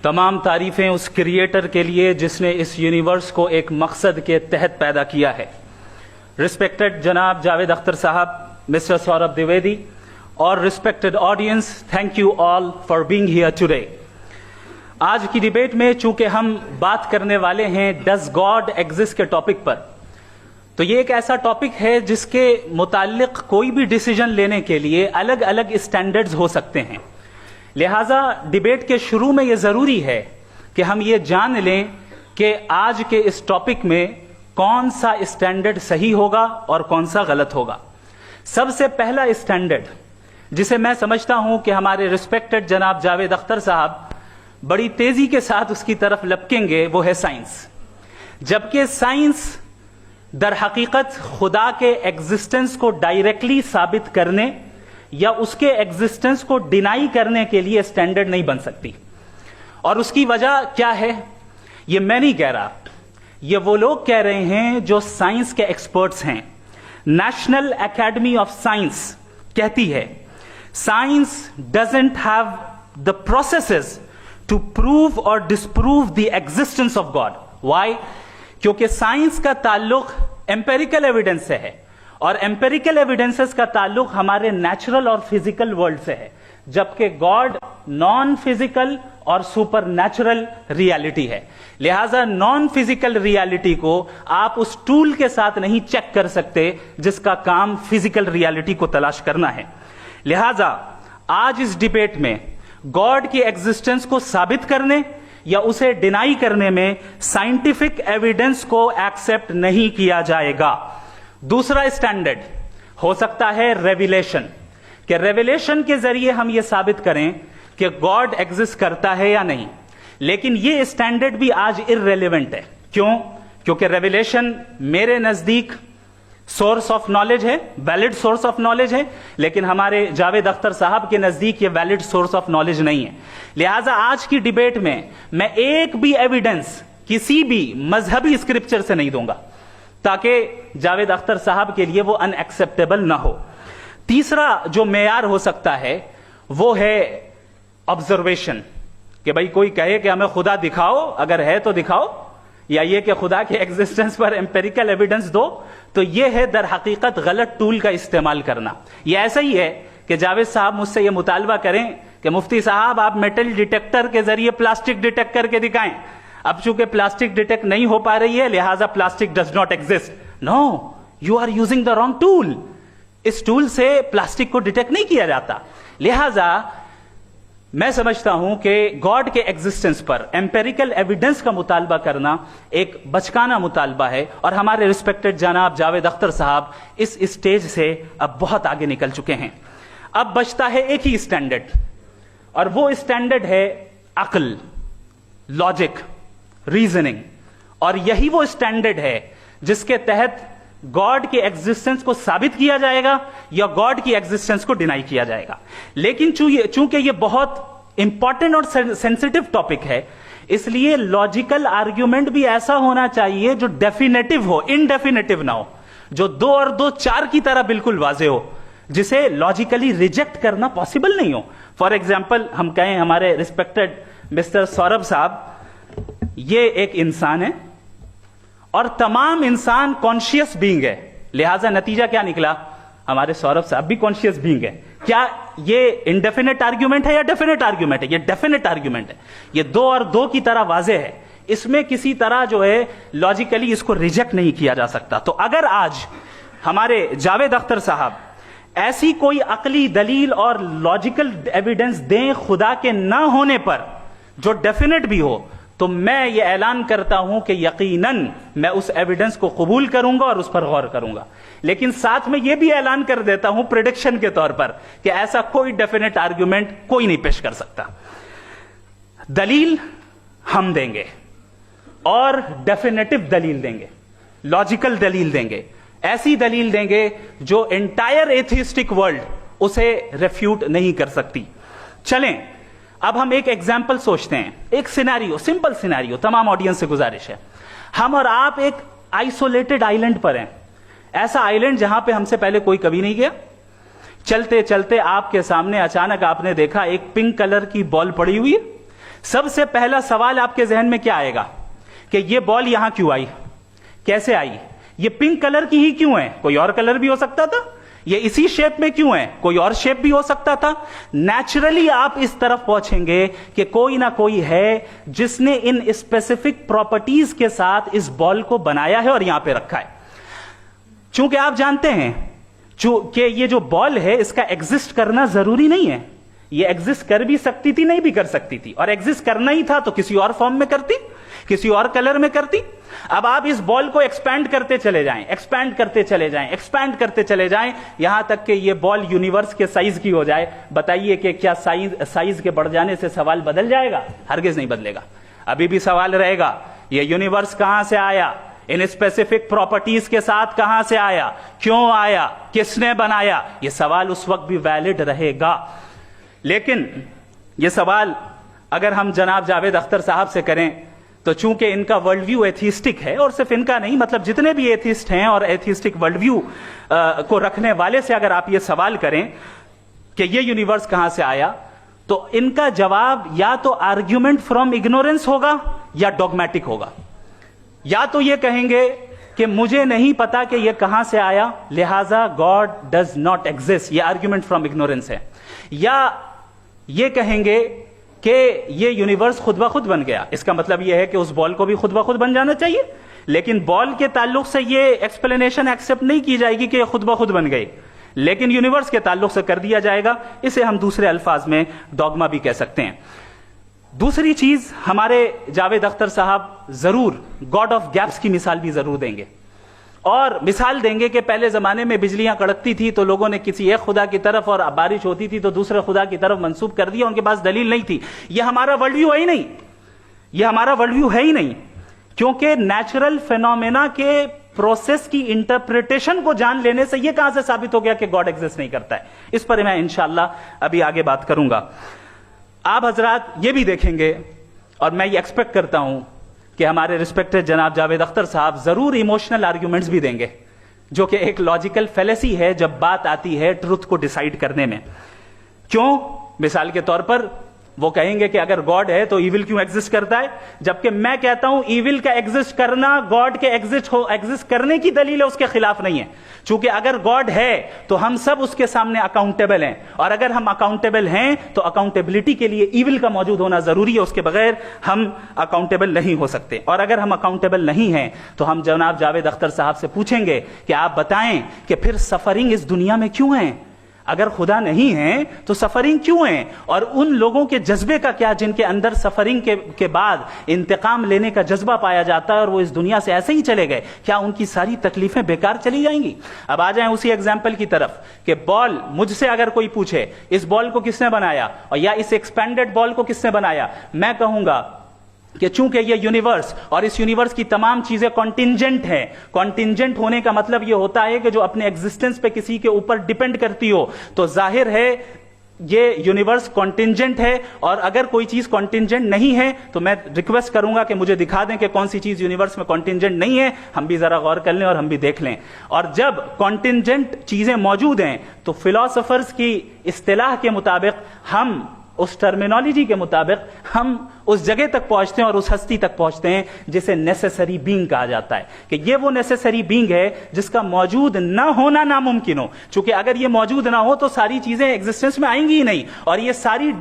تمام تعریفیں اس کریٹر کے لیے جس نے اس یونیورس کو ایک مقصد کے تحت پیدا کیا ہے. ریسپیکٹڈ جناب جاوید اختر صاحب, مسٹر سوربھ دیویدی اور respected audience, thank you all for being here today. آج کی ڈیبیٹ میں چونکہ ہم بات کرنے والے ہیں ڈز گاڈ ایگزسٹ کے ٹاپک پر, تو یہ ایک ایسا ٹاپک ہے جس کے متعلق کوئی بھی ڈیسیجن لینے کے لیے الگ الگ اسٹینڈرڈز ہو سکتے ہیں. لہٰذا ڈیبیٹ کے شروع میں یہ ضروری ہے کہ ہم یہ جان لیں کہ آج کے اس ٹاپک میں کون سا اسٹینڈرڈ صحیح ہوگا اور کون سا غلط ہوگا. سب سے پہلا اسٹینڈرڈ جسے میں سمجھتا ہوں کہ ہمارے ریسپیکٹڈ جناب جاوید اختر صاحب بڑی تیزی کے ساتھ اس کی طرف لپکیں گے, وہ ہے سائنس. جبکہ سائنس در حقیقت خدا کے ایگزسٹنس کو ڈائریکٹلی ثابت کرنے یا اس کے ایگزسٹنس کو ڈینائی کرنے کے لیے اسٹینڈرڈ نہیں بن سکتی. اور اس کی وجہ کیا ہے یہ میں نہیں کہہ رہا, یہ وہ لوگ کہہ رہے ہیں جو سائنس کے ایکسپرٹس ہیں. نیشنل اکیڈمی آف سائنس کہتی ہے science doesn't have the processes to prove or disprove the existence of God. Why? کیونکہ سائنس کا تعلق ایمپیریکل ایویڈنس سے ہے, اور ایمپیریکل ایویڈنسز کا تعلق ہمارے نیچرل اور فزیکل ورلڈ سے ہے, جبکہ گاڈ نان فزیکل اور سپر نیچرل ریالٹی ہے. لہذا نان فزیکل ریالٹی کو آپ اس ٹول کے ساتھ نہیں چیک کر سکتے جس کا کام فزیکل ریالٹی کو تلاش کرنا ہے. لہذا آج اس ڈیبیٹ میں گاڈ کی ایگزسٹنس کو ثابت کرنے یا اسے ڈینائی کرنے میں سائنٹیفک ایویڈنس کو ایکسپٹ نہیں کیا جائے گا. دوسرا اسٹینڈرڈ ہو سکتا ہے ریویلیشن, کہ ریویلیشن کے ذریعے ہم یہ ثابت کریں کہ گاڈ ایگزسٹ کرتا ہے یا نہیں. لیکن یہ اسٹینڈرڈ بھی آج ارریلیونٹ ہے. کیوں؟ کیونکہ ریویلیشن میرے نزدیک سورس آف نالج ہے, ویلڈ سورس آف نالج ہے, لیکن ہمارے جاوید اختر صاحب کے نزدیک یہ ویلڈ سورس آف نالج نہیں ہے. لہٰذا آج کی ڈیبیٹ میں ایک بھی ایویڈنس کسی بھی مذہبی اسکرپچر سے نہیں دوں گا تاکہ جاوید اختر صاحب کے لیے وہ ان ایکسپٹیبل نہ ہو. تیسرا جو معیار ہو سکتا ہے وہ ہے آبزرویشن, کہ بھائی کوئی کہے کہ ہمیں خدا دکھاؤ, اگر ہے تو دکھاؤ, یا یہ کہ خدا کے ایگزسٹنس پر ایمپیریکل ایویڈنس دو. تو یہ ہے در حقیقت غلط ٹول کا استعمال کرنا. یہ ایسا ہی ہے کہ جاوید صاحب مجھ سے یہ مطالبہ کریں کہ مفتی صاحب آپ میٹل ڈیٹیکٹر کے ذریعے پلاسٹک ڈیٹیکٹ کر کے دکھائیں. اب چونکہ پلاسٹک ڈیٹیکٹ نہیں ہو پا رہی ہے لہٰذا plastic does not exist. No, you are using the wrong tool. اس ٹول سے پلاسٹک کو ڈیٹیکٹ نہیں کیا جاتا. لہٰذا میں سمجھتا ہوں کہ گاڈ کے ایگزسٹنس پر ایمپیریکل ایویڈنس کا مطالبہ کرنا ایک بچکانہ مطالبہ ہے, اور ہمارے ریسپیکٹڈ جناب جاوید اختر صاحب اس اسٹیج سے اب بہت آگے نکل چکے ہیں. اب بچتا ہے ایک ہی اسٹینڈرڈ, اور وہ اسٹینڈرڈ ہے عقل, لاجک, ریزننگ. اور یہی وہ اسٹینڈرڈ ہے جس کے تحت گاڈ کی ایگزسٹنس کو ثابت کیا جائے گا یا گاڈ کی ایگزسٹنس کو ڈینائی کیا جائے گا. لیکن چونکہ یہ بہت امپورٹنٹ اور سینسٹیو ٹاپک ہے, اس لیے لاجیکل آرگیومنٹ بھی ایسا ہونا چاہیے جو ڈیفینیٹو ہو, انڈیفینیٹو نہ ہو, جو 2 اور 2 4 کی طرح بالکل واضح ہو, جسے لاجیکلی ریجیکٹ کرنا پاسبل نہیں ہو. فار ایگزامپل ہم کہیں ہمارے ریسپیکٹڈ مسٹر سوربھ صاحب یہ ایک انسان ہے اور تمام انسان کانشیس بینگ ہے, لہذا نتیجہ کیا نکلا, ہمارے سوربھ صاحب بھی کانشیس بینگ ہے. کیا یہ انڈیفینٹ آرگیومنٹ ہے یا ڈیفینٹ آرگیومنٹ ہے؟ یہ ڈیفینٹ آرگیومنٹ ہے. یہ 2 اور 2 کی طرح واضح ہے, اس میں کسی طرح جو ہے لاجیکلی اس کو ریجیکٹ نہیں کیا جا سکتا. تو اگر آج ہمارے جاوید اختر صاحب ایسی کوئی عقلی دلیل اور لاجیکل ایویڈنس دیں خدا کے نہ ہونے پر جو ڈیفینٹ بھی ہو, تو میں یہ اعلان کرتا ہوں کہ یقیناً میں اس ایویڈنس کو قبول کروں گا اور اس پر غور کروں گا. لیکن ساتھ میں یہ بھی اعلان کر دیتا ہوں پریڈکشن کے طور پر کہ ایسا کوئی ڈیفینٹ آرگیومنٹ کوئی نہیں پیش کر سکتا. دلیل ہم دیں گے اور ڈیفینیٹو دلیل دیں گے, لاجیکل دلیل دیں گے, ایسی دلیل دیں گے جو انٹائر ایتھیسٹک ورلڈ اسے ریفیوٹ نہیں کر سکتی. چلیں اب ہم ایک ایگزامپل سوچتے ہیں, ایک سینیریو, سمپل سینیریو. تمام آڈینس سے گزارش ہے, ہم اور آپ ایک آئسولیٹڈ آئیلینڈ پر ہیں, ایسا آئیلینڈ جہاں پہ ہم سے پہلے کوئی کبھی نہیں گیا. چلتے چلتے آپ کے سامنے اچانک آپ نے دیکھا ایک پنک کلر کی بال پڑی ہوئی ہے. सबसे पहला सवाल आपके जहन में क्या आएगा कि ये बॉल यहां क्यों आई, कैसे आई, ये पिंक कलर की ही क्यों है, कोई और कलर भी हो सकता था, ये इसी शेप में क्यों है, कोई और शेप भी हो सकता था। नेचुरली आप इस तरफ पहुंचेंगे कि कोई ना कोई है जिसने इन स्पेसिफिक प्रॉपर्टीज के साथ इस बॉल को बनाया है और यहां पे रखा है। चूंकि आप जानते हैं कि ये जो बॉल है इसका एग्जिस्ट करना जरूरी नहीं है, ये एग्जिस्ट कर भी सकती थी, नहीं भी कर सकती थी, और एग्जिस्ट करना ही था तो किसी और फॉर्म में करती, किसी और कलर में करती। अब आप इस बॉल को एक्सपैंड करते चले जाएं, एक्सपैंड करते चले जाएं, एक्सपैंड करते चले जाएं, यहां तक कि ये बॉल यूनिवर्स के साइज की हो जाए। बताइए कि क्या साइज के बढ़ जाने से सवाल बदल जाएगा? हरगिज नहीं बदलेगा। अभी भी सवाल रहेगा ये यूनिवर्स कहां से आया, इन स्पेसिफिक प्रॉपर्टीज के साथ कहां से आया, क्यों आया, किसने बनाया, यह सवाल उस वक्त भी वैलिड रहेगा। लेकिन यह सवाल अगर हम जनाब जावेद अख्तर साहब से करें तो चूंकि इनका वर्ल्ड व्यू एथिस्टिक है, और सिर्फ इनका नहीं, मतलब जितने भी एथिस्ट हैं और एथिस्टिक वर्ल्ड व्यू को रखने वाले से अगर आप ये सवाल करें कि ये यूनिवर्स कहां से आया, तो इनका जवाब या तो आर्ग्यूमेंट फ्रॉम इग्नोरेंस होगा या डॉगमेटिक होगा। या तो ये कहेंगे कि मुझे नहीं पता कि ये कहां से आया, लिहाजा गॉड डज नॉट एग्जिस्ट, ये आर्ग्यूमेंट फ्रॉम इग्नोरेंस है। या ये कहेंगे कि ये यूनिवर्स खुद ब खुद बन गया, इसका मतलब ये है कि उस बॉल को भी खुद ब खुद बन जाना चाहिए, लेकिन बॉल के ताल्लुक से ये एक्सप्लेनेशन एक्सेप्ट नहीं की जाएगी कि ये खुद ब खुद बन गई, लेकिन यूनिवर्स के ताल्लुक से कर दिया जाएगा। इसे हम दूसरे अल्फाज में डॉगमा भी कह सकते हैं। दूसरी चीज, हमारे जावेद अख्तर साहब जरूर गॉड ऑफ गैप्स की मिसाल भी जरूर देंगे, और मिसाल देंगे कि पहले जमाने में बिजलियां कड़कती थी तो लोगों ने किसी एक खुदा की तरफ, और बारिश होती थी तो दूसरे खुदा की तरफ मंसूब कर दिया, उनके पास दलील नहीं थी। यह हमारा वर्ल्ड व्यू है ही नहीं, यह हमारा वर्ल्ड व्यू है ही नहीं, क्योंकि नेचुरल फेनोमेना के प्रोसेस की इंटरप्रिटेशन को जान लेने से यह कहां से साबित हो गया कि गॉड एग्जिस्ट नहीं करता है। इस पर मैं इंशाअल्लाह अभी आगे बात करूंगा। आप हजरात ये भी देखेंगे, और मैं ये एक्सपेक्ट करता हूं कि हमारे रिस्पेक्टेड जनाब जावेद अख्तर साहब जरूर इमोशनल आर्ग्यूमेंट्स भी देंगे, जो कि एक लॉजिकल फेलेसी है जब बात आती है ट्रुथ को डिसाइड करने में। क्यों? मिसाल के तौर पर वो कहेंगे कि अगर गॉड है तो ईविल क्यों एग्जिस्ट करता है, जबकि मैं कहता हूं ईविल का एग्जिस्ट करना गॉड के एग्जिस्ट करने की दलील है, उसके खिलाफ नहीं है। चूंकि अगर गॉड है तो हम सब उसके सामने अकाउंटेबल हैं, और अगर हम अकाउंटेबल हैं तो अकाउंटेबिलिटी के लिए ईविल का मौजूद होना जरूरी है, उसके बगैर हम अकाउंटेबल नहीं हो सकते। और अगर हम अकाउंटेबल नहीं हैं तो हम जनाब जावेद अख्तर साहब से पूछेंगे कि आप बताएं कि फिर सफरिंग इस दुनिया में क्यों है? अगर खुदा नहीं है तो सफरिंग क्यों है? और उन लोगों के जज्बे का क्या जिनके अंदर सफरिंग के बाद इंतकाम लेने का जज्बा पाया जाता है और वो इस दुनिया से ऐसे ही चले गए, क्या उनकी सारी तकलीफें बेकार चली जाएंगी? अब आ जाएं उसी एग्जाम्पल की तरफ कि बॉल, मुझसे अगर कोई पूछे इस बॉल को किसने बनाया और या इस एक्सपेंडेड बॉल को किसने बनाया, मैं कहूंगा कि चूंकि ये यूनिवर्स और इस यूनिवर्स की तमाम चीजें कॉन्टिंजेंट हैं। कॉन्टिंजेंट होने का मतलब ये होता है कि जो अपने एग्जिस्टेंस पे किसी के ऊपर डिपेंड करती हो, तो जाहिर है ये यूनिवर्स कॉन्टिंजेंट है। और अगर कोई चीज कॉन्टिंजेंट नहीं है तो मैं रिक्वेस्ट करूंगा कि मुझे दिखा दें कि कौन सी चीज यूनिवर्स में कॉन्टिंजेंट नहीं है, हम भी जरा गौर कर लें और हम भी देख लें। और जब कॉन्टिंजेंट चीजें मौजूद हैं तो फिलोसोफर्स की इस्तिलाह के मुताबिक, हम उस टर्मिनोलॉजी के मुताबिक हम उस जगह तक पहुंचते हैं और उस हस्ती तक पहुंचते हैं जिसे नेसेसरी बीइंग कहा जाता है, कि ये वो नेसेसरी बीइंग है जिसका मौजूद ना होना नामुमकिन हो। चूंकि अगर ये मौजूद ना हो तो सारी चीजें एग्जिस्टेंस में आएंगी ही नहीं, और ये सारी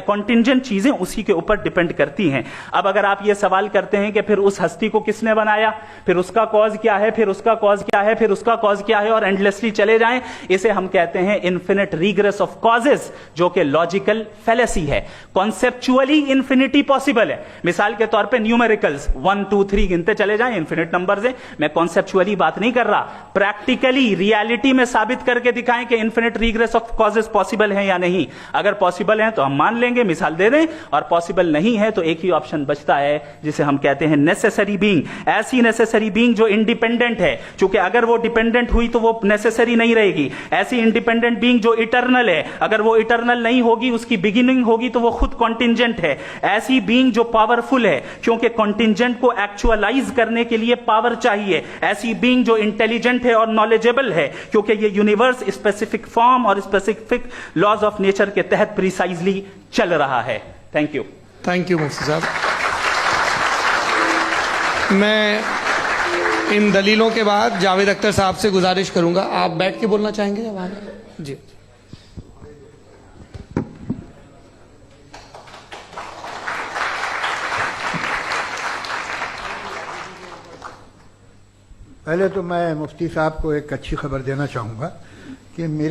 कॉन्टिंजेंट चीजें उसी के ऊपर डिपेंड करती हैं। अब अगर आप ये सवाल करते हैं कि फिर उस हस्ती को किसने बनाया, फिर उसका कॉज क्या है, फिर उसका कॉज क्या है, फिर उसका कॉज क्या है, और एंडलेसली चले जाएं, इसे हम कहते हैं इन्फिनिट रिग्रेस ऑफ कॉजेस, जो कि लॉजिकल फेलेसी है। कॉन्सेप्चुअली इन्फिनिटी पॉसिबल है। मिसाल के तौर पे न्यूमेरिकल्स 1 2 3 गिनते चले जाएं, इन्फिनिट नंबर्स हैं। मैं कॉन्सेप्चुअली बात नहीं कर रहा, प्रैक्टिकली रियलिटी में साबित करके दिखाएं कि infinite regress of causes possible है या नहीं। अगर पॉसिबल है तो हम मान लेंगे, मिसाल दे दें, और पॉसिबल नहीं है तो एक ही ऑप्शन बचता है जिसे हम कहते हैं नेसेसरी बीइंग। ऐसी नेसेसरी बीइंग जो इंडिपेंडेंट है, क्योंकि अगर वो डिपेंडेंट हुई तो वो नेसेसरी नहीं रहेगी। ऐसी इंडिपेंडेंट बीइंग जो इटर्नल है, अगर वो इटर्नल नहीं होगी, उसकी बिगिनिंग होगी तो वो खुद कॉन्टिंजेंट है। ऐसी बीइंग जो पावरफुल है, क्योंकि कॉन्टिंजेंट को एक्चुअलाइज करने के लिए पावर चाहिए। ऐसी बीइंग जो इंटेलिजेंट है और नॉलेजेबल है, क्योंकि ये यूनिवर्स स्पेसिफिक फॉर्म और स्पेसिफिक लॉज ऑफ नेचर के तहत प्रिसाइजली चल रहा है। Thank you. تھینک یو مفتی صاحب. میں ان دلیلوں کے بعد جاوید اختر صاحب سے گزارش کروں گا, آپ بیٹھ کے بولنا چاہیں گے یا وہاں؟ جی. پہلے تو میں مفتی صاحب کو ایک اچھی خبر دینا چاہوں گا کہ میری